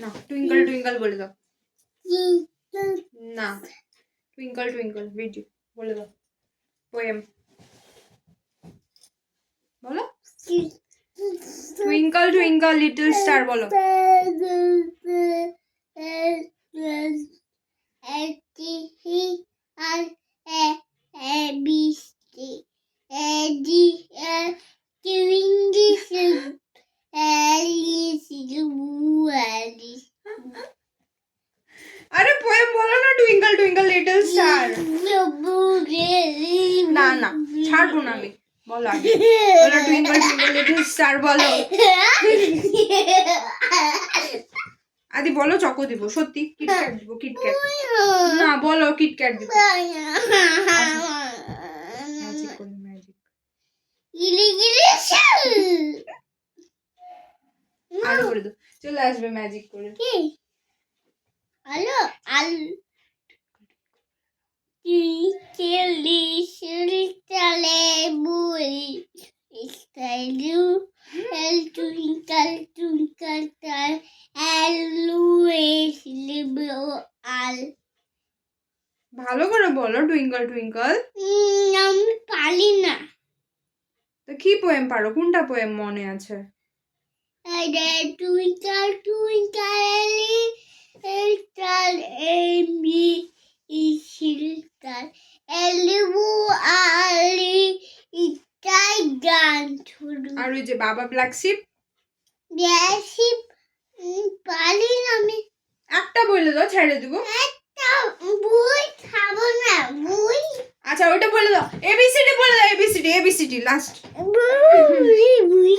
না twinkle twinkle বলে দাও না টুইঙ্কল টুইঙ্কল ভিডিও বলে দাও পোয়েম বলো টুইঙ্কল টুইঙ্কল লিটল স্টার বলো আরে পোয়েম বলো না টুইঙ্কল টুইঙ্কল লিটল স্টার না না ছাড়বো না আমি বলো আগে বলো টুইঙ্কল টুইঙ্কল লিটল স্টার বলো আদি বলো চকো দিব সত্যি কিটক্যাট দিব কিটক্যাট না বলো কিটক্যাট দিব ম্যাজিক করো ম্যাজিক আরো করে দাও চলে আসবে ম্যাজিক করে হ্যালো চলে বুই স্টাইলু twinkle twinkle star always live আল ভালো করে বলো টুইঙ্কল টুইঙ্কল আমি পারি না তো কি পোয়েম পারো কোনটা পোয়েম মনে আছে টুইঙ্কল টুইঙ্কল স্টার এমবি স্টার এলবু আলি ইটাই গান শুরু আর ওই যে বাবা ব্ল্যাক শিপ বেশি পারি না আমি একটা বলে দাও ছেড়ে দিব একটা বই খাবো না বই আচ্ছা ওইটা বলে দাও এবিসিডি বলে দাও এবিসিডি লাস্ট বই